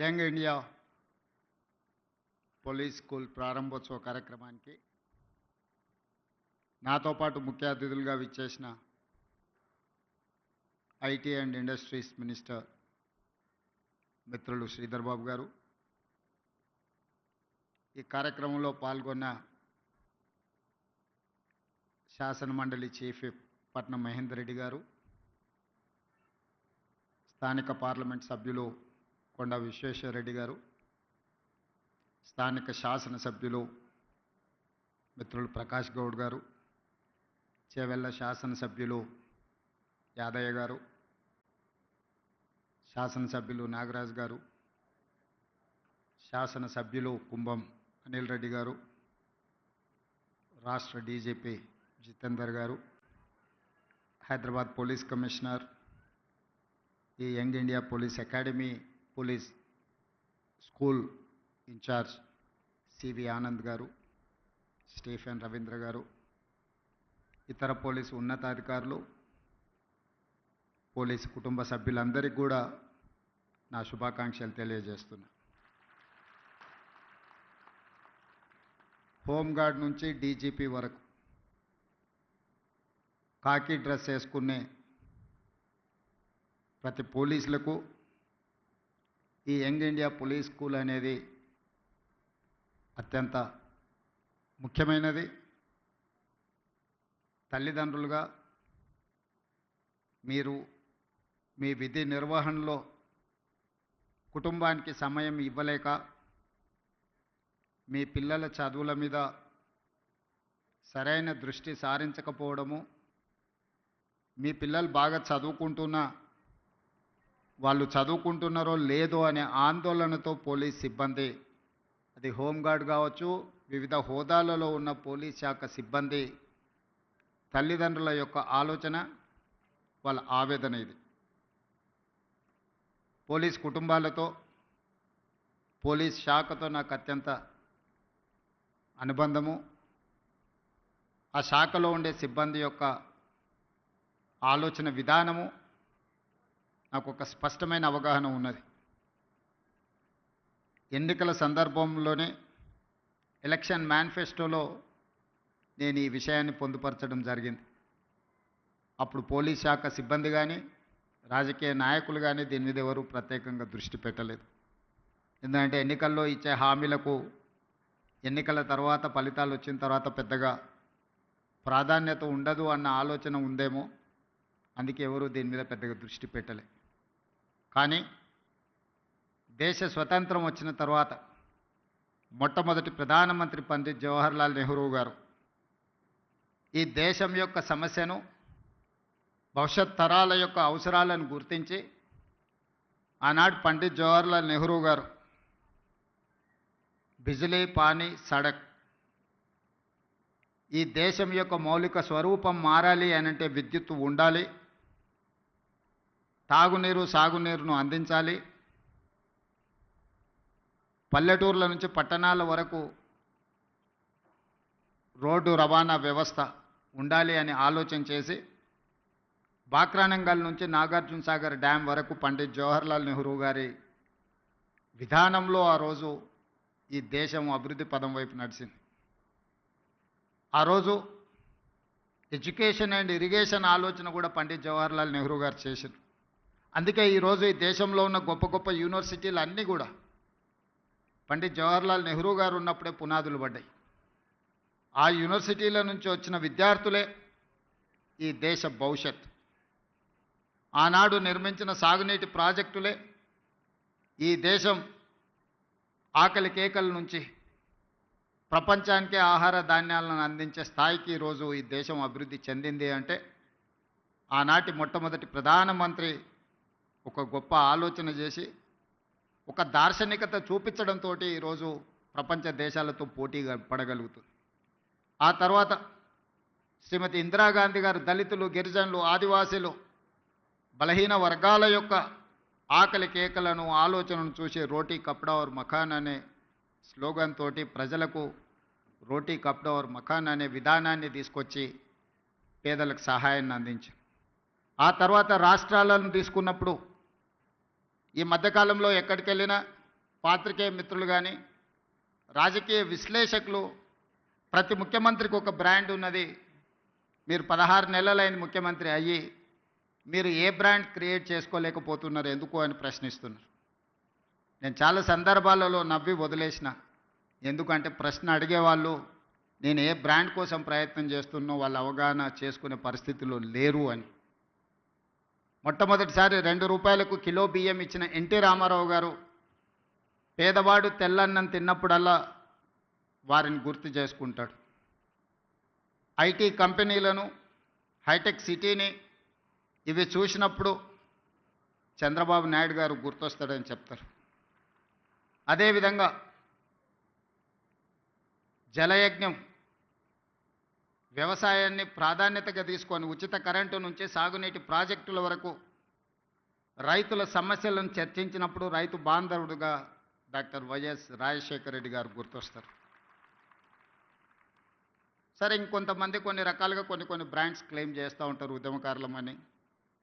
Young India police school ప్రారంభోత్సవ కార్యక్రమానికి నాతో పాటు ముఖ్య అతిథులుగా విచ్చేసిన ఐటీ అండ్ ఇండస్ట్రీస్ మినిస్టర్ మిత్రులు శ్రీధర్ బాబు గారు, ఈ కార్యక్రమంలో పాల్గొన్న శాసన మండలి చీఫ్ విప్ పట్నం మహేందర్ రెడ్డి గారు, స్థానిక పార్లమెంట్ సభ్యులు కొండ విశ్వేశ్వర రెడ్డి గారు, స్థానిక శాసనసభ్యులు మిత్రులు ప్రకాష్ గౌడ్ గారు, చేవెళ్ళ శాసనసభ్యులు యాదయ్య గారు, శాసనసభ్యులు నాగరాజ్ గారు, శాసనసభ్యులు కుంభం అనిల్ రెడ్డి గారు, రాష్ట్ర డీజీపీ జితేందర్ గారు, హైదరాబాద్ పోలీస్ కమిషనర్, ఈ young India police academy police school incharge CV Anand గారు, స్టీఫెన్ రవీంద్ర గారు, ఇతర పోలీసు ఉన్నతాధికారులు, పోలీసు కుటుంబ సభ్యులందరికీ కూడా నా శుభాకాంక్షలు తెలియజేస్తున్నా. హోంగార్డ్ నుంచి డీజీపీ వరకు కాకి డ్రెస్ వేసుకునే ప్రతి పోలీసులకు ఈ యంగ్ ఇండియా పోలీస్ స్కూల్ అనేది అత్యంత ముఖ్యమైనది. తల్లిదండ్రులుగా మీరు మీ విధి నిర్వహణలో కుటుంబానికి సమయం ఇవ్వలేక మీ పిల్లల చదువుల మీద సరైన దృష్టి సారించకపోవడము, మీ పిల్లలు బాగా చదువుకుంటున్నా వాళ్ళు చదువుకుంటున్నారో లేదో అనే ఆందోళనతో పోలీస్ సిబ్బంది, అది హోంగార్డ్ కావచ్చు, వివిధ హోదాలలో ఉన్న పోలీస్ శాఖ సిబ్బంది తల్లిదండ్రుల యొక్క ఆలోచన, వాళ్ళ ఆవేదన ఇది. పోలీస్ కుటుంబాలతో, పోలీస్ శాఖతో నాకు అత్యంత అనుబంధము. ఆ శాఖలో ఉండే సిబ్బంది యొక్క ఆలోచన విధానము నాకు ఒక స్పష్టమైన అవగాహన ఉన్నది. ఎన్నికల సందర్భంలోనే ఎలక్షన్ మేనిఫెస్టోలో నేను ఈ విషయాన్ని పొందుపరచడం జరిగింది. అప్పుడు పోలీస్ శాఖ సిబ్బంది కానీ రాజకీయ నాయకులు కానీ దీని మీద ఎవరు ప్రత్యేకంగా దృష్టి పెట్టలేదు. ఎందుకంటే ఎన్నికల్లో ఇచ్చే హామీలకు ఎన్నికల తర్వాత ఫలితాలు వచ్చిన తర్వాత పెద్దగా ప్రాధాన్యత ఉండదు అన్న ఆలోచన ఉందేమో, అందుకే ఎవరు దీని మీద పెద్దగా దృష్టి పెట్టలే. కానీ దేశ స్వతంత్రం వచ్చిన తర్వాత మొట్టమొదటి ప్రధానమంత్రి పండిత్ జవహర్లాల్ నెహ్రూ గారు ఈ దేశం యొక్క సమస్యను, భవిష్యత్ తరాల యొక్క అవసరాలను గుర్తించి ఆనాడు పండిత్ జవహర్లాల్ నెహ్రూ గారు బిజిలీ, పానీ, సడక్, ఈ దేశం యొక్క మౌలిక స్వరూపం మారాలి అనంటే విద్యుత్తు ఉండాలి, తాగునీరు సాగునీరును అందించాలి, పల్లెటూర్ల నుంచి పట్టణాల వరకు రోడ్డు రవాణా వ్యవస్థ ఉండాలి అని ఆలోచన చేసి బాక్రానంగల్ నుంచి నాగార్జున సాగర్ డ్యామ్ వరకు పండిత్ జవహర్లాల్ నెహ్రూ గారి విధానంలో ఆ రోజు ఈ దేశం అభివృద్ధి పదం వైపు నడిచింది. ఆ రోజు ఎడ్యుకేషన్ అండ్ ఇరిగేషన్ ఆలోచన కూడా పండిత్ జవహర్లాల్ నెహ్రూ గారు చేశారు. అందుకే ఈరోజు ఈ దేశంలో ఉన్న గొప్ప గొప్ప యూనివర్సిటీలు అన్నీ కూడా పండిత్ జవహర్లాల్ నెహ్రూ గారు ఉన్నప్పుడే పునాదులు పడ్డాయి. ఆ యూనివర్సిటీల నుంచి వచ్చిన విద్యార్థులే ఈ దేశ భవిష్యత్. ఆనాడు నిర్మించిన సాగునీటి ప్రాజెక్టులే ఈ దేశం ఆకలి కేకల నుంచి ప్రపంచానికే ఆహార ధాన్యాలను అందించే స్థాయికి ఈరోజు ఈ దేశం అభివృద్ధి చెందింది అంటే ఆనాటి మొట్టమొదటి ప్రధానమంత్రి ఒక గొప్ప ఆలోచన చేసి ఒక దార్శనికత చూపించడంతో ఈరోజు ప్రపంచ దేశాలతో పోటీగా పడగలుగుతుంది. ఆ తర్వాత శ్రీమతి ఇందిరాగాంధీ గారు దళితులు, గిరిజనులు, ఆదివాసీలు, బలహీన వర్గాల యొక్క ఆకలి కేకలను, ఆలోచనను చూసి రోటీ కప్డా ఔర్ మకాన్ అనే స్లోగన్ తోటి ప్రజలకు రోటీ కప్డా ఔర్ మకాన్ అనే విధానాన్ని తీసుకొచ్చి పేదలకు సహాయాన్ని అందించారు. ఆ తర్వాత రాష్ట్రాలను తీసుకున్నప్పుడు ఈ మధ్యకాలంలో ఎక్కడికి వెళ్ళినా పాత్రికేయ మిత్రులు కానీ రాజకీయ విశ్లేషకులు ప్రతి ముఖ్యమంత్రికి ఒక బ్రాండ్ ఉన్నది. మీరు 16 నెలలైంది ముఖ్యమంత్రి అయ్యి మీరు ఏ బ్రాండ్ క్రియేట్ చేసుకోలేకపోతున్నారు ఎందుకు అని ప్రశ్నిస్తున్నారు. నేను చాలా సందర్భాలలో నవ్వి వదిలేసిన. ఎందుకంటే ప్రశ్న అడిగేవాళ్ళు నేను ఏ బ్రాండ్ కోసం ప్రయత్నం చేస్తున్నో వాళ్ళు అవగాహన చేసుకునే పరిస్థితుల్లో లేరు అని. మొట్టమొదటిసారి 2 రూపాయలకు కిలో బియ్యం ఇచ్చిన ఎన్టీ రామారావు గారు పేదవాడు తెల్లన్నం తిన్నప్పుడల్లా వారిని గుర్తు చేసుకుంటాడు. ఐటీ కంపెనీలను, హైటెక్ సిటీని ఇవి చూసినప్పుడు చంద్రబాబు నాయుడు గారు గుర్తొస్తాడని చెప్తారు. అదేవిధంగా జలయజ్ఞం వ్యవసాయాన్ని ప్రాధాన్యతగా తీసుకొని ఉచిత కరెంటు నుంచి సాగునీటి ప్రాజెక్టుల వరకు రైతుల సమస్యలను చర్చించినప్పుడు రైతు బాంధవుడుగా డాక్టర్ వైఎస్ రాజశేఖర రెడ్డి గారు గుర్తొస్తారు. సరే, ఇంకొంతమంది కొన్ని రకాలుగా కొన్ని బ్రాండ్స్ క్లెయిమ్ చేస్తూ ఉంటారు. ఉద్యమకారులమని,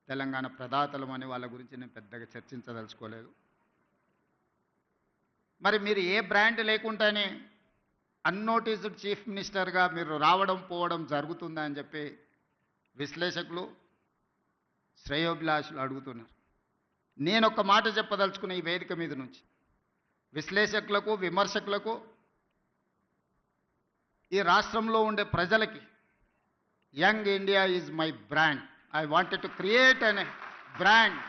తెలంగాణ ప్రదాతలమని. వాళ్ళ గురించి నేను పెద్దగా చర్చించదలుచుకోలేదు. మరి మీరు ఏ బ్రాండ్ లేకుండానే అన్నోటీస్డ్ చీఫ్ మినిస్టర్గా మీరు రావడం పోవడం జరుగుతుందా అని చెప్పి విశ్లేషకులు, శ్రేయోభిలాషులు అడుగుతున్నారు. నేను ఒక మాట చెప్పదలుచుకున్న ఈ వేదిక మీద నుంచి విశ్లేషకులకు, విమర్శకులకు, ఈ రాష్ట్రంలో ఉండే ప్రజలకి, young India is my brand. I wanted to create an brand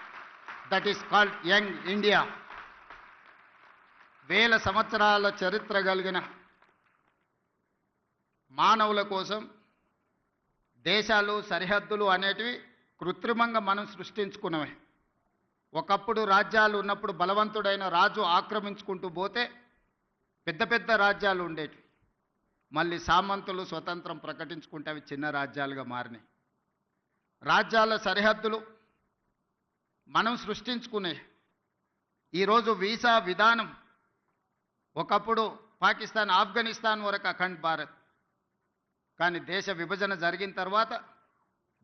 that is called young India. 1000 సంవత్సరాల చరిత్ర కలిగిన మానవుల కోసం దేశాలు, సరిహద్దులు అనేటివి కృత్రిమంగా మనం సృష్టించుకున్నవే. ఒకప్పుడు రాజ్యాలు ఉన్నప్పుడు బలవంతుడైన రాజు ఆక్రమించుకుంటూ పోతే పెద్ద పెద్ద రాజ్యాలు ఉండేవి. మళ్ళీ సామంతులు స్వతంత్రం ప్రకటించుకుంటే అవి చిన్న రాజ్యాలుగా మారినాయి. రాజ్యాల సరిహద్దులు మనం సృష్టించుకునే. ఈరోజు వీసా విధానం ఒకప్పుడు పాకిస్తాన్, ఆఫ్ఘనిస్తాన్ వరకు అఖండ్ భారత్. కానీ దేశ విభజన జరిగిన తర్వాత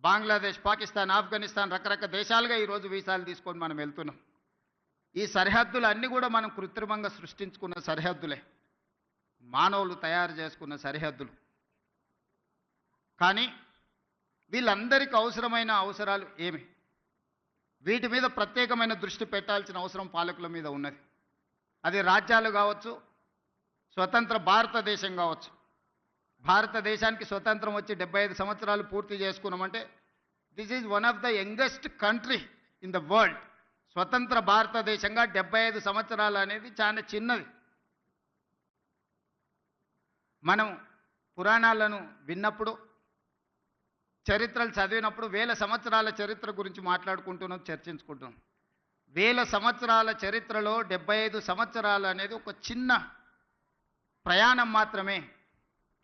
బంగ్లాదేశ్, పాకిస్తాన్, ఆఫ్ఘనిస్తాన్ రకరకాల దేశాలుగా ఈరోజు వీసాలు తీసుకొని మనం వెళ్తున్నాం. ఈ సరిహద్దులు అన్నీ కూడా మనం కృత్రిమంగా సృష్టించుకున్న సరిహద్దులే, మానవులు తయారు చేసుకున్న సరిహద్దులు. కానీ వీళ్ళందరికీ అవసరమైన అవసరాలు ఏమి? వీటి మీద ప్రత్యేకమైన దృష్టి పెట్టాల్సిన అవసరం పాలకుల మీద ఉన్నది. అది రాజ్యాలు కావచ్చు, స్వతంత్ర భారతదేశం కావచ్చు. భారతదేశానికి స్వతంత్రం వచ్చి 75 సంవత్సరాలు పూర్తి చేసుకున్నామంటే this is one of the youngest country in the world. స్వతంత్ర భారతదేశంగా 75 సంవత్సరాలు అనేది చాలా చిన్నది. మనం పురాణాలను విన్నప్పుడు, చరిత్రలు చదివినప్పుడు 1000 సంవత్సరాల చరిత్ర గురించి మాట్లాడుకుంటున్నాం, చర్చించుకుంటున్నాం. 1000 సంవత్సరాల చరిత్రలో 75 సంవత్సరాలు అనేది ఒక చిన్న ప్రయాణం మాత్రమే.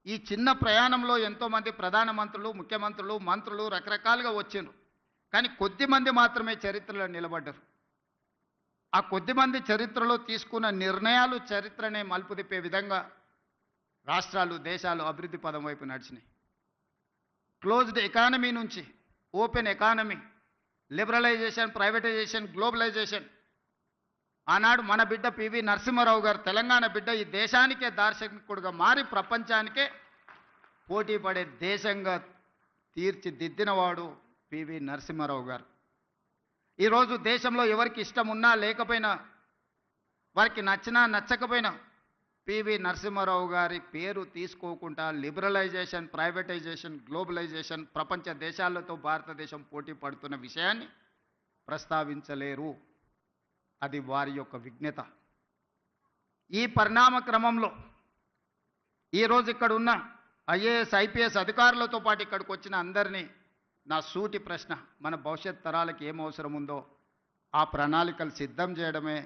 ఈ చిన్న ప్రయాణంలో ఎంతోమంది ప్రధానమంత్రులు, ముఖ్యమంత్రులు, మంత్రులు రకరకాలుగా వచ్చిండ్రు. కానీ కొద్దిమంది మాత్రమే చరిత్రలో నిలబడ్డారు. ఆ కొద్దిమంది చరిత్రలో తీసుకున్న నిర్ణయాలు చరిత్రనే మలుపు తిప్పే విధంగా రాష్ట్రాలు, దేశాలు అభివృద్ధి పదం వైపు నడిచినాయి. క్లోజ్డ్ ఎకానమీ నుంచి open economy, liberalisation, privatisation, globalisation. ఆనాడు మన బిడ్డ పివి నరసింహారావు గారు, తెలంగాణ బిడ్డ, ఈ దేశానికే దార్శనికుడుగా మారి ప్రపంచానికే పోటీ పడే దేశంగా తీర్చిదిద్దినవాడు పివి నరసింహారావు గారు. ఈరోజు దేశంలో ఎవరికి ఇష్టం ఉన్నా లేకపోయినా, వారికి నచ్చినా నచ్చకపోయినా పివి నరసింహారావు గారి పేరు తీసుకోకుండా లిబరలైజేషన్, ప్రైవేటైజేషన్, గ్లోబలైజేషన్, ప్రపంచ దేశాలతో భారతదేశం పోటీ పడుతున్న విషయాన్ని ప్రస్తావించలేరు. అది వారి యొక్క విజ్ఞత. ఈ పరిణామ క్రమంలో ఈరోజు ఇక్కడ ఉన్న ఐఏఎస్, ఐపీఎస్ అధికారులతో పాటు ఇక్కడికి వచ్చిన అందరినీ నా సూటి ప్రశ్న, మన భవిష్యత్ తరాలకు ఏం అవసరం ఉందో ఆ ప్రణాళికలు సిద్ధం చేయడమే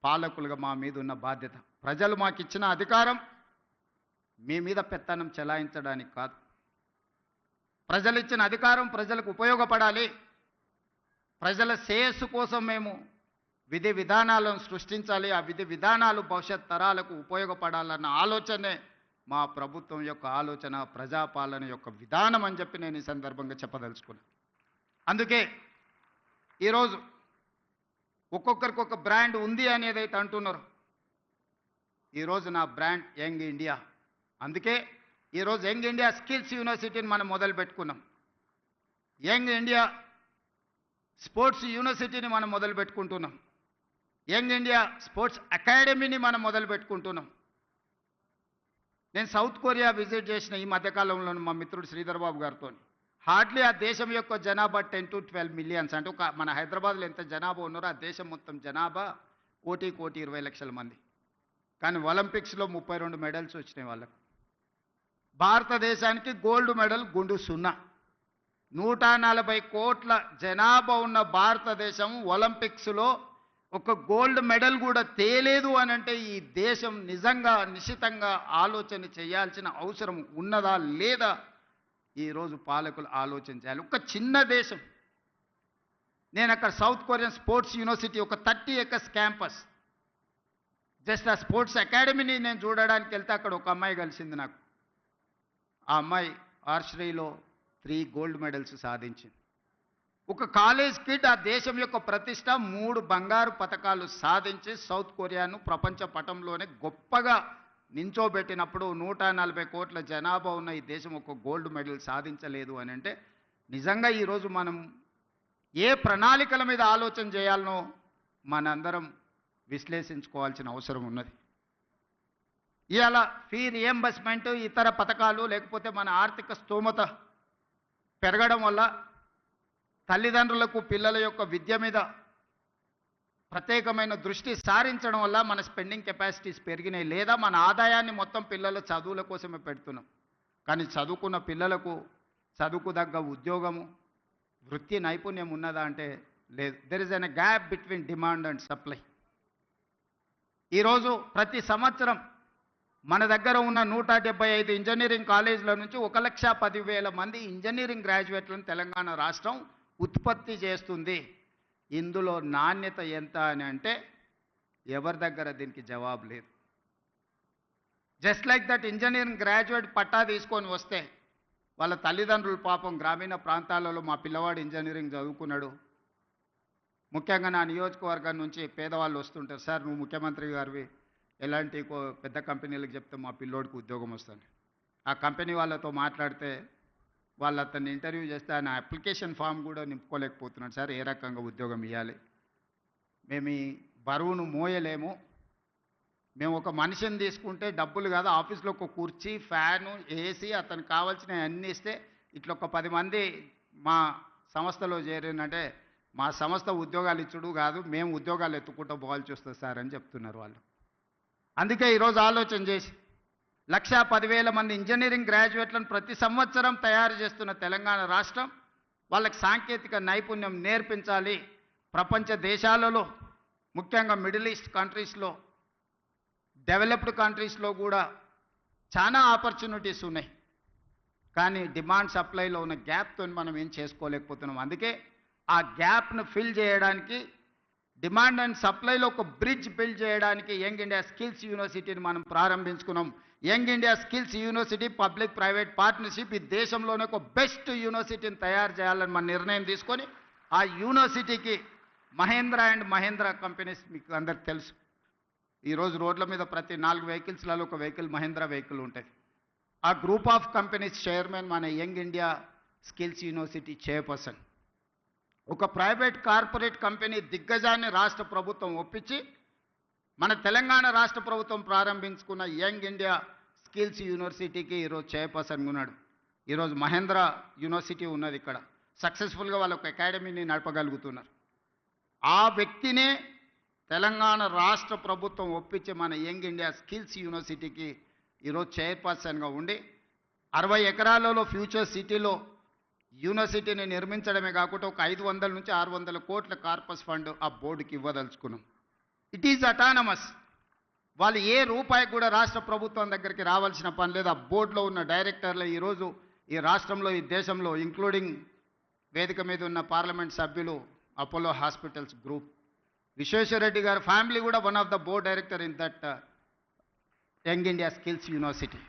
పాలకులుగా మా మీద ఉన్న బాధ్యత. ప్రజలు మాకు ఇచ్చిన అధికారం మీ మీద పెత్తనం చెలాయించడానికి కాదు. ప్రజలు ఇచ్చిన అధికారం ప్రజలకు ఉపయోగపడాలి. ప్రజల శ్రేయస్సు కోసం మేము విధి విధానాలను సృష్టించాలి. ఆ విధి విధానాలు భవిష్యత్ తరాలకు ఉపయోగపడాలన్న ఆలోచనే మా ప్రభుత్వం యొక్క ఆలోచన, ప్రజాపాలన యొక్క విధానం అని చెప్పి నేను ఈ సందర్భంగా చెప్పదలుచుకున్నాను. అందుకే ఈరోజు ఒక్కొక్కరికి ఒక బ్రాండ్ ఉంది అనేదైతే అంటున్నారు, ఈరోజు నా బ్రాండ్ యంగ్ ఇండియా. అందుకే ఈరోజు యంగ్ ఇండియా స్కిల్స్ యూనివర్సిటీని మనం మొదలు పెట్టుకున్నాం. యంగ్ ఇండియా స్పోర్ట్స్ యూనివర్సిటీని మనం మొదలు పెట్టుకుంటున్నాం. యంగ్ ఇండియా స్పోర్ట్స్ అకాడమీని మనం మొదలు పెట్టుకుంటున్నాం. నేను సౌత్ కొరియా విజిట్ చేసిన ఈ మధ్యకాలంలో మా మిత్రుడు శ్రీధర్ బాబు గారితో. హార్డ్లీ ఆ దేశం యొక్క జనాభా 10 to 12 మిలియన్స్. అంటే ఒక మన హైదరాబాద్లో ఎంత జనాభా ఉన్నారో ఆ దేశం మొత్తం జనాభా 1,20,00,000 మంది. కానీ ఒలింపిక్స్లో 32 మెడల్స్ వచ్చినాయి వాళ్ళకు. భారతదేశానికి గోల్డ్ మెడల్ గుండు 0. 140 కోట్ల జనాభా ఉన్న భారతదేశం ఒలింపిక్స్లో ఒక గోల్డ్ మెడల్ కూడా తేలేదు అని అంటే ఈ దేశం నిజంగా నిశితంగా ఆలోచన చేయాల్సిన అవసరం ఉన్నదా లేదా ఈరోజు పాలకులు ఆలోచన చేయాలి. ఒక చిన్న దేశం. నేను అక్కడ సౌత్ కొరియన్ స్పోర్ట్స్ యూనివర్సిటీ ఒక 30 acres క్యాంపస్, జస్ట్ ఆ స్పోర్ట్స్ అకాడమీని నేను చూడడానికి వెళ్తే అక్కడ ఒక అమ్మాయి కలిసింది నాకు. ఆ అమ్మాయి ఆర్చరీలో 3 గోల్డ్ మెడల్స్ సాధించింది. ఒక కాలేజ్ కిడ్ ఆ దేశం యొక్క ప్రతిష్ట 3 బంగారు పతకాలు సాధించి సౌత్ కొరియాను ప్రపంచ పటంలోనే గొప్పగా నించోబెట్టినప్పుడు 140 కోట్ల జనాభా ఉన్న ఈ దేశం ఒక గోల్డ్ మెడల్ సాధించలేదు అని అంటే నిజంగా ఈరోజు మనం ఏ ప్రణాళికల మీద ఆలోచన చేయాలనో మనందరం విశ్లేషించుకోవాల్సిన అవసరం ఉన్నది. ఇవాళ ఫీ రియంబర్స్మెంట్ ఇతర పథకాలు లేకపోతే మన ఆర్థిక స్తోమత పెరగడం వల్ల తల్లిదండ్రులకు పిల్లల యొక్క విద్య మీద ప్రత్యేకమైన దృష్టి సారించడం వల్ల మన స్పెండింగ్ కెపాసిటీస్ పెరిగినాయి. లేదా మన ఆదాయాన్ని మొత్తం పిల్లల చదువుల కోసమే పెడుతున్నాం. కానీ చదువుకున్న పిల్లలకు చదువుకు తగ్గ ఉద్యోగము వృత్తి నైపుణ్యం ఉన్నదా అంటే లేదు. There is an gap between demand and supply. ఈరోజు ప్రతి సంవత్సరం మన దగ్గర ఉన్న 175 ఇంజనీరింగ్ కాలేజీల నుంచి 1,10,000 మంది ఇంజనీరింగ్ గ్రాడ్యుయేట్లను తెలంగాణ రాష్ట్రం ఉత్పత్తి చేస్తుంది. ఇందులో నాణ్యత ఎంత అని అంటే ఎవరి దగ్గర దీనికి జవాబు లేదు. Just like that engineering graduate పట్టా తీసుకొని వస్తే వాళ్ళ తల్లిదండ్రులు పాపం గ్రామీణ ప్రాంతాలలో మా పిల్లవాడు ఇంజనీరింగ్ చదువుకున్నాడు. ముఖ్యంగా నా నియోజకవర్గం నుంచి పేదవాళ్ళు వస్తుంటారు, సార్ నువ్వు ముఖ్యమంత్రి గారివి ఎలాంటి పెద్ద కంపెనీలకు చెప్తే మా పిల్లోడికి ఉద్యోగం వస్తుంది. ఆ కంపెనీ వాళ్ళతో మాట్లాడితే వాళ్ళు అతన్ని ఇంటర్వ్యూ చేస్తే ఆయన అప్లికేషన్ ఫామ్ కూడా నింపుకోలేకపోతున్నాడు. సార్ ఏ రకంగా ఉద్యోగం ఇవ్వాలి, మేము ఈ బరువును మోయలేము, మేము ఒక మనిషిని తీసుకుంటే డబ్బులు కాదు, ఆఫీస్లో ఒక కుర్చీ ఫ్యాను ఏసీ అతనికి కావాల్సినవి అన్నీ ఇస్తే ఇట్లా ఒక 10 మంది మా సంస్థలో చేరినంటే మా సంస్థ ఉద్యోగాలు ఇచ్చుడు కాదు, మేము ఉద్యోగాలు ఎత్తుకుంటూ పోవాల్సి వస్తుంది సార్ అని చెప్తున్నారు వాళ్ళు. అందుకే ఈరోజు ఆలోచన చేసి 1,10,000 మంది ఇంజనీరింగ్ గ్రాడ్యుయేట్లను ప్రతి సంవత్సరం తయారు చేస్తున్న తెలంగాణ రాష్ట్రం వాళ్ళకి సాంకేతిక నైపుణ్యం నేర్పించాలి. ప్రపంచ దేశాలలో ముఖ్యంగా మిడిల్ ఈస్ట్ కంట్రీస్లో డెవలప్డ్ కంట్రీస్లో కూడా చాలా ఆపర్చునిటీస్ ఉన్నాయి. కానీ డిమాండ్ సప్లైలో ఉన్న గ్యాప్తో మనం ఏం చేసుకోలేకపోతున్నాం. అందుకే ఆ గ్యాప్ను ఫిల్ చేయడానికి డిమాండ్ అండ్ సప్లైలో ఒక బ్రిడ్జ్ బిల్డ్ చేయడానికి యంగ్ ఇండియా స్కిల్స్ యూనివర్సిటీని మనం ప్రారంభించుకున్నాం. Young India skills university public private partnership ఈ దేశంలోనే ఒక బెస్ట్ యూనివర్సిటీని తయారు చేయాలని మన నిర్ణయం తీసుకొని ఆ యూనివర్సిటీకి మహేంద్ర అండ్ మహేంద్ర కంపెనీస్ మీకు అందరికి తెలుసు. ఈరోజు రోడ్ల మీద ప్రతి 4 వెహికల్స్లలో ఒక వెహికల్ మహేంద్ర వెహికల్ ఉంటుంది. ఆ గ్రూప్ ఆఫ్ కంపెనీస్ చైర్మన్ మన young India skills university chairperson. ఒక ప్రైవేట్ కార్పొరేట్ కంపెనీ దిగ్గజాన్ని రాష్ట్ర ప్రభుత్వం ఒప్పించి మన తెలంగాణ రాష్ట్ర ప్రభుత్వం ప్రారంభించుకున్న యంగ్ ఇండియా స్కిల్స్ యూనివర్సిటీకి ఈరోజు చైర్పర్సన్ ఉన్నాడు. ఈరోజు మహేంద్ర యూనివర్సిటీ ఉన్నది ఇక్కడ. సక్సెస్ఫుల్గా వాళ్ళు ఒక అకాడమీని నడపగలుగుతున్నారు. ఆ వ్యక్తినే తెలంగాణ రాష్ట్ర ప్రభుత్వం ఒప్పించి మన యంగ్ ఇండియా స్కిల్స్ యూనివర్సిటీకి ఈరోజు చైర్పర్సన్గా ఉండి 60 ఎకరాలలో ఫ్యూచర్ సిటీలో యూనివర్సిటీని నిర్మించడమే కాకుండా ఒక 500 నుంచి 600 కోట్ల కార్పస్ ఫండ్ ఆ బోర్డుకి ఇవ్వదలుచుకున్నాం. It is autonomous. వాళ్ళు ఏ రూపాయి కూడా రాష్ట్ర ప్రభుత్వం దగ్గరికి రావాల్సిన పని లేదు. ఆ బోర్డులో ఉన్న డైరెక్టర్లు ఈరోజు ఈ రాష్ట్రంలో ఈ దేశంలో ఇంక్లూడింగ్ వేదిక మీద ఉన్న పార్లమెంట్ సభ్యులు అపోలో హాస్పిటల్స్ గ్రూప్ విశ్వేశ్వరరెడ్డి గారి ఫ్యామిలీ కూడా one of the board director in that young India skills university.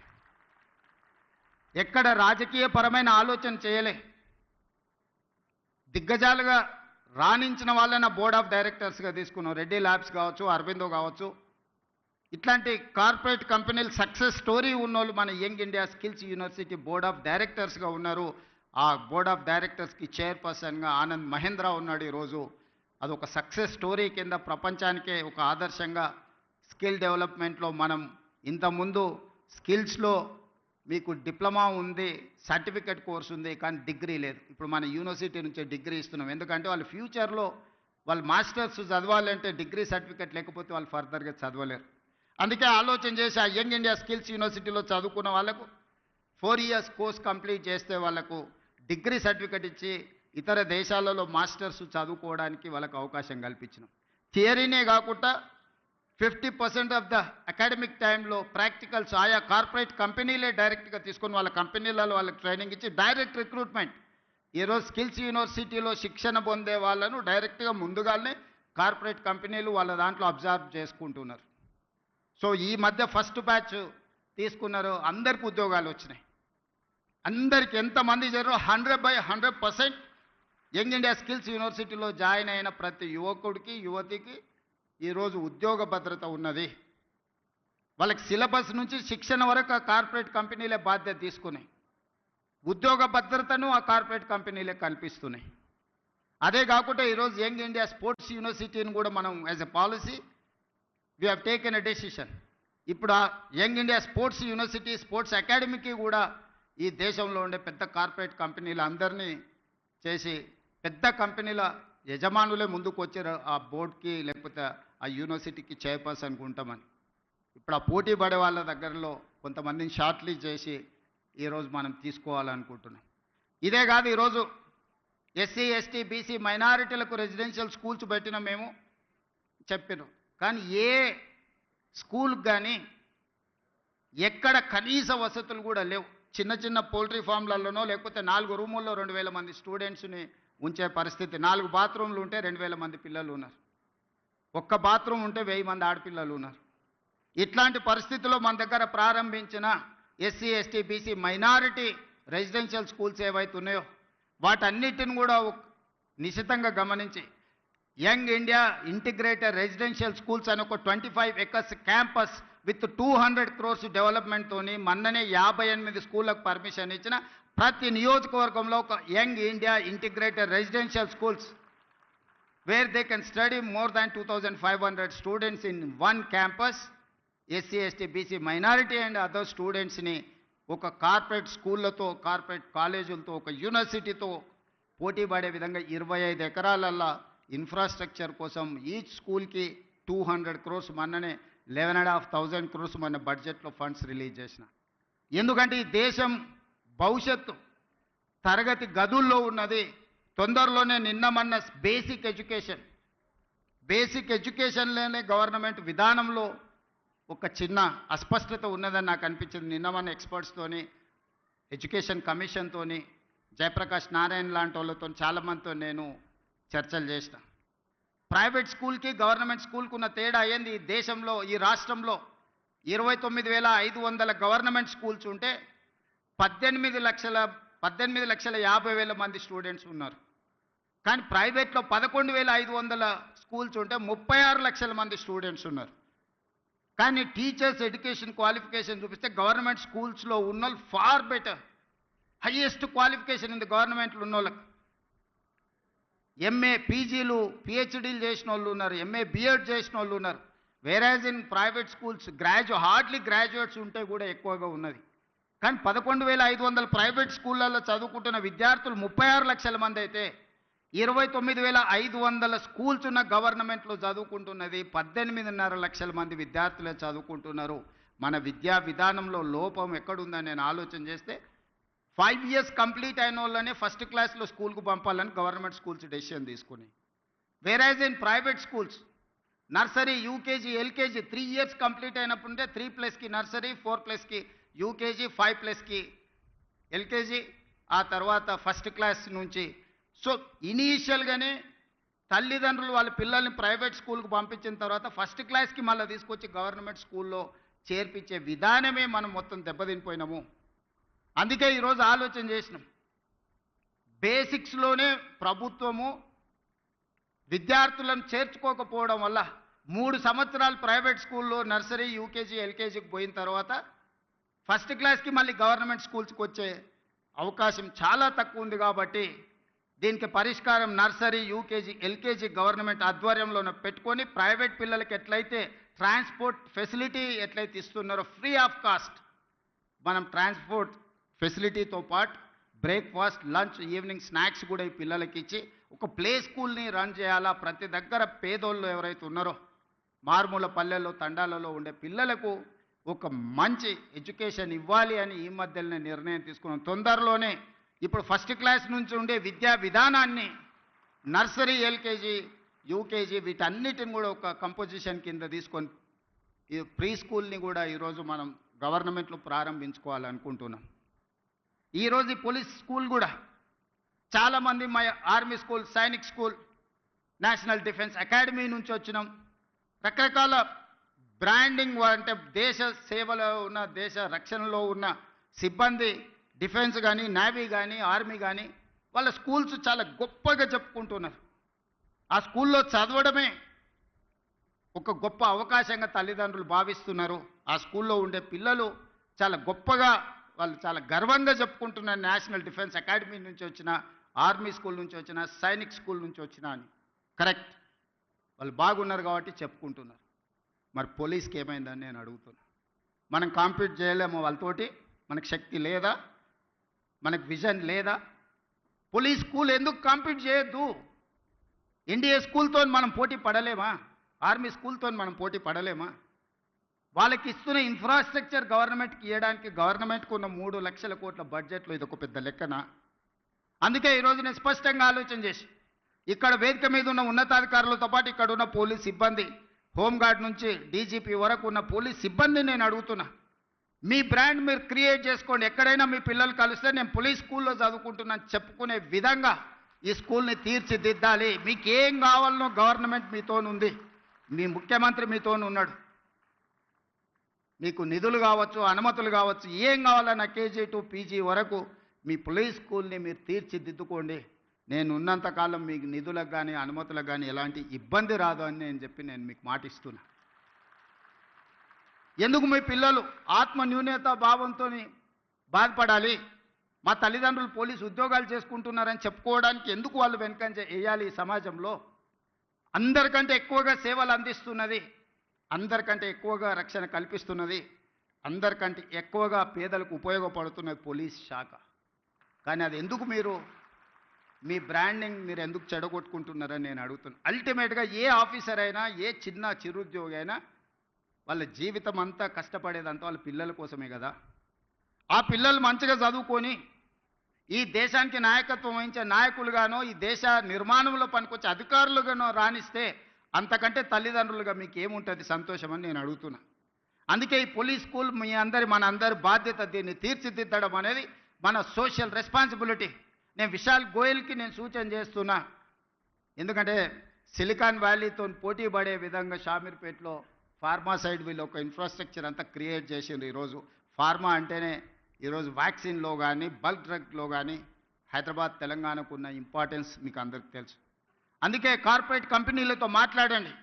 ఎక్కడ రాజకీయపరమైన ఆలోచన చేయలే. దిగ్గజాలుగా రాణించిన వాళ్ళని బోర్డ్ ఆఫ్ డైరెక్టర్స్గా తీసుకున్నాం. రెడ్డి ల్యాబ్స్ కావచ్చు, అరబిందో కావచ్చు, ఇట్లాంటి కార్పొరేట్ కంపెనీలు సక్సెస్ స్టోరీ ఉన్నోళ్ళు మన young India skills university board of డైరెక్టర్స్గా ఉన్నారు. ఆ బోర్డ్ ఆఫ్ డైరెక్టర్స్కి చైర్పర్సన్గా ఆనంద్ మహేంద్ర ఉన్నాడు. ఈరోజు అదొక సక్సెస్ స్టోరీ కింద ప్రపంచానికే ఒక ఆదర్శంగా స్కిల్ డెవలప్మెంట్లో మనం ఇంతకుముందు స్కిల్స్లో మీకు డిప్లొమా ఉంది, సర్టిఫికెట్ కోర్స్ ఉంది, కానీ డిగ్రీ లేదు. ఇప్పుడు మన యూనివర్సిటీ నుంచే డిగ్రీ ఇస్తున్నాం. ఎందుకంటే వాళ్ళు ఫ్యూచర్లో వాళ్ళు మాస్టర్స్ చదవాలంటే డిగ్రీ సర్టిఫికెట్ లేకపోతే వాళ్ళు ఫర్దర్గా చదవలేరు. అందుకే ఆలోచన చేసి ఆ యంగ్ ఇండియా స్కిల్స్ యూనివర్సిటీలో చదువుకున్న వాళ్ళకు 4 years కోర్స్ కంప్లీట్ చేస్తే వాళ్ళకు డిగ్రీ సర్టిఫికెట్ ఇచ్చి ఇతర దేశాలలో మాస్టర్స్ చదువుకోవడానికి వాళ్ళకు అవకాశం కల్పించినాం. థియరీనే కాకుండా 50% ఆఫ్ ద అకాడమిక్ టైంలో ప్రాక్టికల్స్ ఆయా కార్పొరేట్ కంపెనీలే డైరెక్ట్గా తీసుకొని వాళ్ళ కంపెనీలలో వాళ్ళకి ట్రైనింగ్ ఇచ్చి డైరెక్ట్ రిక్రూట్మెంట్. ఈరోజు స్కిల్స్ యూనివర్సిటీలో శిక్షణ పొందే వాళ్ళను డైరెక్ట్గా ముందుగానే కార్పొరేట్ కంపెనీలు వాళ్ళ దాంట్లో అబ్జర్వ్ చేసుకుంటున్నారు. సో ఈ మధ్య ఫస్ట్ బ్యాచ్ తీసుకున్నారు, అందరికి ఉద్యోగాలు వచ్చినాయి. అందరికి ఎంతమంది చేరారో 100% యంగ్ ఇండియా స్కిల్స్ యూనివర్సిటీలో జాయిన్ అయిన ప్రతి యువకుడికి యువతికి ఈరోజు ఉద్యోగ భద్రత ఉన్నది. వాళ్ళకి సిలబస్ నుంచి శిక్షణ వరకు ఆ కార్పొరేట్ కంపెనీలే బాధ్యత తీసుకున్నాయి. ఉద్యోగ భద్రతను ఆ కార్పొరేట్ కంపెనీలే కల్పిస్తున్నాయి. అదే కాకుండా ఈరోజు యంగ్ ఇండియా స్పోర్ట్స్ యూనివర్సిటీని కూడా మనం as a policy we have taken a decision. ఇప్పుడు ఆ young India sports university sports అకాడమీకి కూడా ఈ దేశంలో ఉండే పెద్ద కార్పొరేట్ కంపెనీలు అందరినీ చేసి పెద్ద కంపెనీల యజమానులే ముందుకు వచ్చారు ఆ బోర్డుకి లేకపోతే ఆ యూనివర్సిటీకి చైర్పర్సన్కి ఉంటామని. ఇప్పుడు ఆ పోటీ పడే వాళ్ళ దగ్గరలో కొంతమందిని షార్ట్ లిస్ట్ చేసి ఈరోజు మనం తీసుకోవాలనుకుంటున్నాం. ఇదే కాదు, ఈరోజు ఎస్సీ ఎస్టీ బీసీ మైనారిటీలకు రెసిడెన్షియల్ స్కూల్స్ పెట్టిన మేము చెప్పినాం. కానీ ఏ స్కూల్కి కానీ ఎక్కడ కనీస వసతులు కూడా లేవు. చిన్న చిన్న పోల్ట్రీ ఫామ్లలోనో లేకపోతే 4 రూముల్లో 2000 మంది స్టూడెంట్స్ని ఉంచే పరిస్థితి. 4 బాత్రూమ్లు ఉంటే 2000 మంది పిల్లలు ఉన్నారు. ఒక్క బాత్రూమ్ ఉంటే 1000 మంది ఆడపిల్లలు ఉన్నారు. ఇట్లాంటి పరిస్థితుల్లో మన దగ్గర ప్రారంభించిన SC ST BC minority residential schools ఏవైతే ఉన్నాయో వాటన్నిటిని కూడా నిశితంగా గమనించి young India integrated residential schools అని ఒక 25 acres క్యాంపస్ విత్ 200 crores డెవలప్మెంట్తోని మొన్ననే 58 స్కూళ్ళకు పర్మిషన్ ఇచ్చిన ప్రతి నియోజకవర్గంలో ఒక young India integrated residential schools where they can study more than 2500 students in one campus. SC ST BC minority and other స్టూడెంట్స్ని ఒక కార్పొరేట్ స్కూళ్ళతో కార్పొరేట్ కాలేజీలతో ఒక యూనివర్సిటీతో పోటీ పడే విధంగా 25 ఎకరాలల్లో ఇన్ఫ్రాస్ట్రక్చర్ కోసం ఈచ్ స్కూల్కి 200 crores మొన్ననే 11,500 crores మన బడ్జెట్లో ఫండ్స్ రిలీజ్ చేసిన. ఎందుకంటే ఈ దేశం భవిష్యత్తు తరగతి గదుల్లో ఉన్నది. తొందరలోనే నిన్న మొన్న బేసిక్ ఎడ్యుకేషన్లోనే గవర్నమెంట్ విధానంలో ఒక చిన్న అస్పష్టత ఉన్నదని నాకు అనిపించింది. నిన్న మొన్న ఎక్స్పర్ట్స్తోని ఎడ్యుకేషన్ కమిషన్తోని జయప్రకాష్ నారాయణ లాంటి వాళ్ళతో చాలామందితో నేను చర్చలు చేసిన. ప్రైవేట్ స్కూల్కి గవర్నమెంట్ స్కూల్కి ఉన్న తేడా ఏంది? ఈ దేశంలో ఈ రాష్ట్రంలో 29,500 గవర్నమెంట్ స్కూల్స్ ఉంటే 18,50,000 మంది స్టూడెంట్స్ ఉన్నారు. కానీ ప్రైవేట్లో 11,500 స్కూల్స్ ఉంటే 36 లక్షల మంది స్టూడెంట్స్ ఉన్నారు. కానీ టీచర్స్ ఎడ్యుకేషన్ క్వాలిఫికేషన్ చూపిస్తే గవర్నమెంట్ స్కూల్స్లో ఉన్న వాళ్ళు ఫార్ బెటర్, హైయెస్ట్ క్వాలిఫికేషన్ ఉంది గవర్నమెంట్లో ఉన్న వాళ్ళకి. ఎంఏ పీజీలు పిహెచ్డీలు చేసిన వాళ్ళు ఉన్నారు, ఎంఏ బిఎడ్ చేసిన వాళ్ళు ఉన్నారు. వేరాజ్ in private schools hardly graduates ఉంటే కూడా ఎక్కువగా ఉన్నది. కానీ 11,500 ప్రైవేట్ స్కూళ్ళల్లో చదువుకుంటున్న విద్యార్థులు 36 లక్షల మంది అయితే 29,500 స్కూల్స్ ఉన్న గవర్నమెంట్లో చదువుకుంటున్నది 18.5 లక్షల మంది విద్యార్థులే చదువుకుంటున్నారు. మన విద్యా విధానంలో లోపం ఎక్కడుందని నేను ఆలోచన చేస్తే 5 years కంప్లీట్ అయిన వాళ్ళనే ఫస్ట్ క్లాస్లో స్కూల్కు పంపాలని గవర్నమెంట్ స్కూల్స్ డెసిషన్ తీసుకుని, whereas in private schools nursery UKG LKG 3 years complete అయినప్పుడే 3+కి నర్సరీ, 4+కి యూకేజీ, 5+కి ఎల్కేజీ, ఆ తర్వాత ఫస్ట్ క్లాస్ నుంచి. సో ఇనీషియల్గానే తల్లిదండ్రులు వాళ్ళ పిల్లల్ని ప్రైవేట్ స్కూల్కి పంపించిన తర్వాత ఫస్ట్ క్లాస్కి మళ్ళీ తీసుకొచ్చి గవర్నమెంట్ స్కూల్లో చేర్పించే విధానమే మనం మొత్తం దెబ్బతినిపోయినాము. అందుకే ఈరోజు ఆలోచన చేసినాం, బేసిక్స్లోనే ప్రభుత్వము విద్యార్థులను చేర్చుకోకపోవడం వల్ల 3 సంవత్సరాలు ప్రైవేట్ స్కూల్లో నర్సరీ, యూకేజీ, ఎల్కేజీకి పోయిన తర్వాత ఫస్ట్ క్లాస్కి మళ్ళీ గవర్నమెంట్ స్కూల్స్కి వచ్చే అవకాశం చాలా తక్కువ ఉంది. కాబట్టి దీనికి పరిష్కారం నర్సరీ, యూకేజీ, ఎల్కేజీ గవర్నమెంట్ ఆధ్వర్యంలోనే పెట్టుకొని ప్రైవేట్ పిల్లలకి ఎట్లయితే ట్రాన్స్పోర్ట్ ఫెసిలిటీ ఎట్లయితే ఇస్తున్నారో ఫ్రీ ఆఫ్ కాస్ట్ మనం ట్రాన్స్పోర్ట్ ఫెసిలిటీతో పాటు బ్రేక్ఫాస్ట్, లంచ్, ఈవినింగ్ స్నాక్స్ కూడా ఈ పిల్లలకి ఇచ్చి ఒక ప్లే స్కూల్ని రన్ చేయాలా. ప్రతి దగ్గర పేదోళ్ళు ఎవరైతే ఉన్నారో మారుమూల పల్లెల్లో, తండాలలో ఉండే పిల్లలకు ఒక మంచి ఎడ్యుకేషన్ ఇవ్వాలి అని ఈ మధ్యలోనే నిర్ణయం తీసుకున్నాం. తొందరలోనే ఇప్పుడు ఫస్ట్ క్లాస్ నుంచి ఉండే విద్యా విధానాన్ని నర్సరీ, ఎల్కేజీ, యూకేజీ వీటన్నిటిని కూడా ఒక కంపోజిషన్ కింద తీసుకొని ఈ ప్రీ స్కూల్ని కూడా ఈరోజు మనం గవర్నమెంట్లో ప్రారంభించుకోవాలనుకుంటున్నాం. ఈరోజు ఈ పోలీస్ స్కూల్ కూడా చాలామంది మా army school, Sainik school, national defence academy నుంచి వచ్చినాం. రకరకాల బ్రాండింగ్ అంటే దేశ సేవలో ఉన్న, దేశ రక్షణలో ఉన్న సిబ్బంది డిఫెన్స్ కానీ, నేవీ కానీ, ఆర్మీ కానీ వాళ్ళ స్కూల్స్ చాలా గొప్పగా చెప్పుకుంటున్నారు. ఆ స్కూల్లో చదవడమే ఒక గొప్ప అవకాశంగా తల్లిదండ్రులు భావిస్తున్నారు. ఆ స్కూల్లో ఉండే పిల్లలు చాలా గొప్పగా, వాళ్ళు చాలా గర్వంగా చెప్పుకుంటున్నారు. నేషనల్ డిఫెన్స్ అకాడమీ నుంచి వచ్చిన, ఆర్మీ స్కూల్ నుంచి వచ్చిన, సైనిక్ స్కూల్ నుంచి వచ్చిన అని. కరెక్ట్, వాళ్ళు బాగున్నారు కాబట్టి చెప్పుకుంటున్నారు. మరి పోలీస్కి ఏమైందని నేను అడుగుతున్నా. మనం కాంపీట్ చేయలేము వాళ్ళతోటి? మనకు శక్తి లేదా? మనకు విజన్ లేదా? పోలీస్ స్కూల్ ఎందుకు కాంపీట్ చేయొద్దు? ఎన్డీఏ స్కూల్తో మనం పోటీ పడలేమా? ఆర్మీ స్కూల్తో మనం పోటీ పడలేమా? వాళ్ళకి ఇస్తున్న ఇన్ఫ్రాస్ట్రక్చర్ గవర్నమెంట్కి ఇవ్వడానికి గవర్నమెంట్కు ఉన్న 3 లక్షల కోట్ల బడ్జెట్లో ఇది ఒక పెద్ద లెక్కన. అందుకే ఈరోజు నేను స్పష్టంగా ఆలోచన చేసి ఇక్కడ వేదిక మీద ఉన్న ఉన్నతాధికారులతో పాటు ఇక్కడ ఉన్న పోలీస్ సిబ్బంది, హోంగార్డ్ నుంచి డీజీపీ వరకు ఉన్న పోలీస్ సిబ్బంది నేను అడుగుతున్నా, మీ బ్రాండ్ మీరు క్రియేట్ చేసుకోండి. ఎక్కడైనా మీ పిల్లలు కలిస్తే నేను పోలీస్ స్కూల్లో చదువుకుంటున్నాను చెప్పుకునే విధంగా ఈ స్కూల్ని తీర్చిదిద్దాలి. మీకు ఏం కావాలనో గవర్నమెంట్ మీతోనుంది, మీ ముఖ్యమంత్రి మీతోనున్నాడు. మీకు నిధులు కావచ్చు, అనుమతులు కావచ్చు, ఏం కావాలన్నా కేజీ టు పీజీ వరకు మీ పోలీస్ స్కూల్ని మీరు తీర్చిదిద్దుకోండి. నేను ఉన్నంతకాలం మీకు నిధులకు కానీ, అనుమతులకు కానీ ఎలాంటి ఇబ్బంది రాదు అని నేను మీకు మాటిస్తున్నా. ఎందుకు మీ పిల్లలు ఆత్మ న్యూనత భావంతో బాధపడాలి? మా తల్లిదండ్రులు పోలీసు ఉద్యోగాలు చేసుకుంటున్నారని చెప్పుకోవడానికి ఎందుకు వాళ్ళు వెనకంజ వేయాలి? ఈ సమాజంలో అందరికంటే ఎక్కువగా సేవలు అందిస్తున్నది, అందరికంటే ఎక్కువగా రక్షణ కల్పిస్తున్నది, అందరికంటే ఎక్కువగా పేదలకు ఉపయోగపడుతున్నది పోలీస్ శాఖ. కానీ అది ఎందుకు మీరు మీ బ్రాండింగ్ మీరు ఎందుకు చెడగొట్టుకుంటున్నారని నేను అడుగుతున్నాను. అల్టిమేట్గా ఏ ఆఫీసర్ అయినా, ఏ చిన్న చిరుద్యోగి అయినా వాళ్ళ జీవితం అంతా కష్టపడేదంతా వాళ్ళ పిల్లల కోసమే కదా. ఆ పిల్లలు మంచిగా చదువుకొని ఈ దేశానికి నాయకత్వం వహించే నాయకులుగానో, ఈ దేశ నిర్మాణంలో పనికొచ్చే అధికారులుగానో రాణిస్తే అంతకంటే తల్లిదండ్రులుగా మీకు ఏముంటుంది సంతోషం అని నేను అడుగుతున్నా. అందుకే ఈ పోలీస్ స్కూల్ మన అందరి బాధ్యత. దీన్ని తీర్చిదిద్దడం అనేది మన సోషల్ రెస్పాన్సిబిలిటీ. నేను విశాల్ గోయల్కి నేను సూచన చేస్తున్నా. ఎందుకంటే సిలికాన్ వ్యాలీతో పోటీ పడే విధంగా షామీర్పేటలో ఫార్మా సైడ్ వీళ్ళు ఒక ఇన్ఫ్రాస్ట్రక్చర్ అంతా క్రియేట్ చేసిండ్రు. ఈరోజు ఫార్మా అంటేనే ఈరోజు వ్యాక్సిన్లో కానీ, బల్క్ డ్రగ్లో కానీ హైదరాబాద్, తెలంగాణకు ఉన్న ఇంపార్టెన్స్ మీకు అందరికీ తెలుసు. అందుకే కార్పొరేట్ కంపెనీలతో మాట్లాడండి.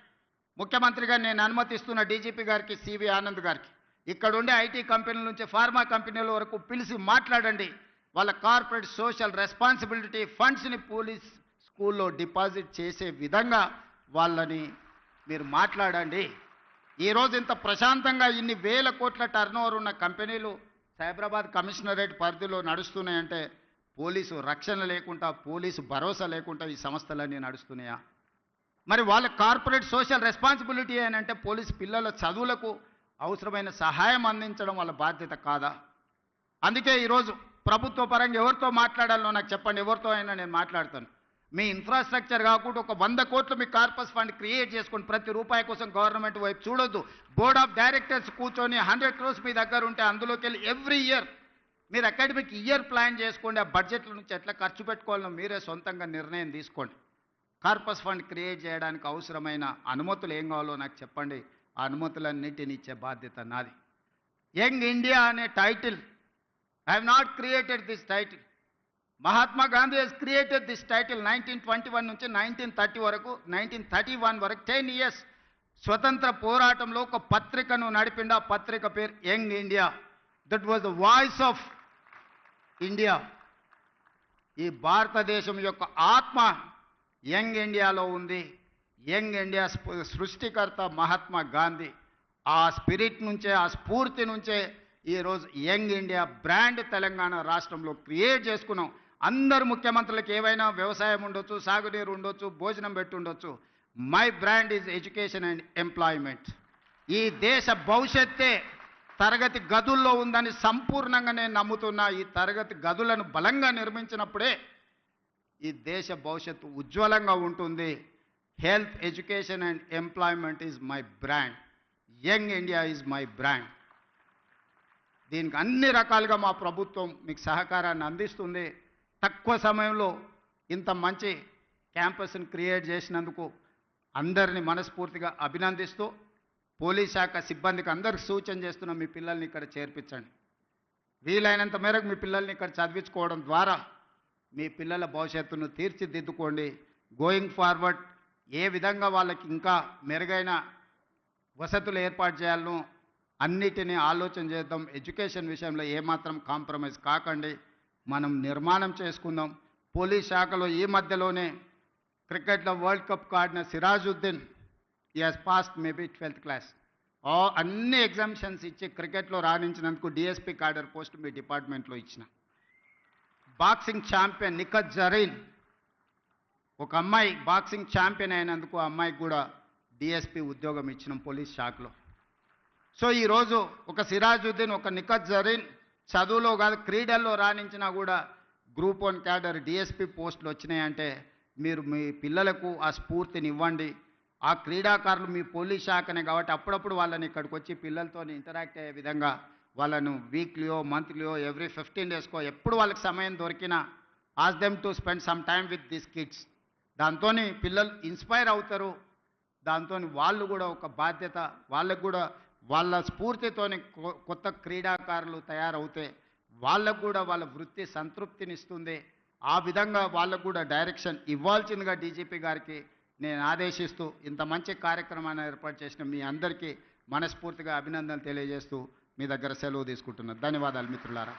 ముఖ్యమంత్రిగా నేను అనుమతిస్తున్న డీజీపీ గారికి, సివి ఆనంద్ గారికి, ఇక్కడ ఉండే ఐటీ కంపెనీల నుంచి ఫార్మా కంపెనీల వరకు పిలిచి మాట్లాడండి. వాళ్ళ కార్పొరేట్ సోషల్ రెస్పాన్సిబిలిటీ ఫండ్స్ని పోలీస్ స్కూల్లో డిపాజిట్ చేసే విధంగా వాళ్ళని మీరు మాట్లాడండి. ఈరోజు ఇంత ప్రశాంతంగా ఇన్ని వేల కోట్ల టర్నోవర్ ఉన్న కంపెనీలు సైబరాబాద్ కమిషనరేట్ పరిధిలో నడుస్తున్నాయంటే పోలీసు రక్షణ లేకుండా, పోలీసు భరోసా లేకుండా ఈ సంస్థలన్నీ నడుస్తున్నాయా? మరి వాళ్ళ కార్పొరేట్ సోషల్ రెస్పాన్సిబిలిటీ అని అంటే పోలీసు పిల్లల చదువులకు అవసరమైన సహాయం అందించడం వాళ్ళ బాధ్యత కాదా? అందుకే ఈరోజు ప్రభుత్వ పరంగా ఎవరితో మాట్లాడాలో నాకు చెప్పండి, ఎవరితో అయినా నేను మాట్లాడతాను. మీ ఇన్ఫ్రాస్ట్రక్చర్ కాకుండా ఒక 100 కోట్లు మీ కార్పస్ ఫండ్ క్రియేట్ చేసుకొని ప్రతి రూపాయి కోసం గవర్నమెంట్ వైపు చూడొద్దు. బోర్డ్ ఆఫ్ డైరెక్టర్స్ కూర్చొని 100 crores మీ దగ్గర ఉంటే అందులోకి వెళ్ళి ఎవ్రీ ఇయర్ మీరు అకాడమిక్ ఇయర్ ప్లాన్ చేసుకోండి. ఆ బడ్జెట్ల నుంచి ఎట్లా ఖర్చు పెట్టుకోవాలో మీరే సొంతంగా నిర్ణయం తీసుకోండి. కార్పస్ ఫండ్ క్రియేట్ చేయడానికి అవసరమైన అనుమతులు ఏం కావాలో నాకు చెప్పండి. ఆ అనుమతులన్నింటినీ ఇచ్చే బాధ్యత నాది. యంగ్ ఇండియా అనే title, I have not created this title. Mahatma Gandhi has created this title 1921 నుంచి 1930 వరకు, 1931 వరకు 10 years స్వతంత్ర పోరాటంలో ఒక పత్రికను నడిపిండు. ఆ పత్రిక పేరు young India. That was the voice of India. ఈ భారతదేశం యొక్క ఆత్మ యంగ్ ఇండియాలో ఉంది. యంగ్ ఇండియా సృష్టికర్త మహాత్మా గాంధీ. ఆ స్పిరిట్ నుంచే, ఆ స్ఫూర్తి నుంచే ఈరోజు యంగ్ ఇండియా బ్రాండ్ తెలంగాణ రాష్ట్రంలో క్రియేట్ చేసుకున్నాం. అందరు ముఖ్యమంత్రులకు ఏవైనా వ్యవసాయం ఉండొచ్చు, సాగునీరు ఉండొచ్చు, భోజనం పెట్టి ఉండొచ్చు. My brand is education and employment. ఈ దేశ భవిష్యత్తే తరగతి గదుల్లో ఉందని సంపూర్ణంగా నేను నమ్ముతున్నా. ఈ తరగతి గదులను బలంగా నిర్మించినప్పుడే ఈ దేశ భవిష్యత్తు ఉజ్వలంగా ఉంటుంది. Health, education and employment is my brand. Young India is my brand. దీనికి అన్ని రకాలుగా మా ప్రభుత్వం మీకు సహకారాన్ని అందిస్తుంది. తక్కువ సమయంలో ఇంత మంచి క్యాంపస్ని క్రియేట్ చేసినందుకు అందరినీ మనస్ఫూర్తిగా అభినందిస్తూ, పోలీస్ శాఖ సిబ్బందికి అందరికి సూచన చేస్తున్నాం, మీ పిల్లల్ని ఇక్కడ చేర్పించండి. వీలైనంత మేరకు మీ పిల్లల్ని ఇక్కడ చదివించుకోవడం ద్వారా మీ పిల్లల భవిష్యత్తును తీర్చిదిద్దుకోండి. గోయింగ్ ఫార్వర్డ్ ఏ విధంగా వాళ్ళకి ఇంకా మెరుగైన వసతులు ఏర్పాటు చేయాలనో అన్నిటినీ ఆలోచన చేద్దాం. ఎడ్యుకేషన్ విషయంలో ఏమాత్రం కాంప్రమైజ్ కాకండి. మనం నిర్మాణం చేసుకుందాం. పోలీస్ శాఖలో ఈ మధ్యలోనే క్రికెట్లో వరల్డ్ కప్ ఆడిన సిరాజుద్దీన్ ఈ has passed maybe 12th class. అన్ని ఎగ్జామిషన్స్ ఇచ్చి క్రికెట్లో రాణించినందుకు డిఎస్పీ కార్డర్ పోస్ట్ మీ డిపార్ట్మెంట్లో ఇచ్చిన. బాక్సింగ్ ఛాంపియన్ నిఖత్ జరీన్, ఒక అమ్మాయి బాక్సింగ్ ఛాంపియన్ అయినందుకు ఆ అమ్మాయికి కూడా డిఎస్పీ ఉద్యోగం ఇచ్చినాం పోలీస్ శాఖలో. సో ఈరోజు ఒక సిరాజుద్దీన్, ఒక నిఖత్ జరీన్ చదువులో కాదు క్రీడల్లో రాణించినా కూడా గ్రూప్ 1 క్యాడర్ డిఎస్పీ పోస్టులు వచ్చినాయంటే మీరు మీ పిల్లలకు ఆ స్ఫూర్తిని ఇవ్వండి. ఆ క్రీడాకారులు మీ పోలీస్ శాఖనే కాబట్టి అప్పుడప్పుడు వాళ్ళని ఇక్కడికి వచ్చి పిల్లలతో ఇంటరాక్ట్ అయ్యే విధంగా వాళ్ళను వీక్లీయో, మంత్లీయో, ఎవ్రీ 15 డేస్కో ఎప్పుడు వాళ్ళకి సమయం దొరికినా ask them to spend some time with this kids. దాంతో పిల్లలు ఇన్స్పైర్ అవుతారు. దాంతో వాళ్ళు కూడా ఒక బాధ్యత, వాళ్ళకు కూడా వాళ్ళ స్ఫూర్తితోని కొత్త క్రీడాకారులు తయారవుతే వాళ్ళకు కూడా వాళ్ళ వృత్తి సంతృప్తినిస్తుంది. ఆ విధంగా వాళ్ళకు కూడా డైరెక్షన్ ఇవ్వాల్సిందిగా డీజీపీ గారికి నేను ఆదేశిస్తూ ఇంత మంచి కార్యక్రమాన్ని ఏర్పాటు చేసిన మీ అందరికీ మనస్ఫూర్తిగా అభినందనలు తెలియజేస్తూ మీ దగ్గర సెలవు తీసుకుంటున్నాను. ధన్యవాదాలు మిత్రులారా.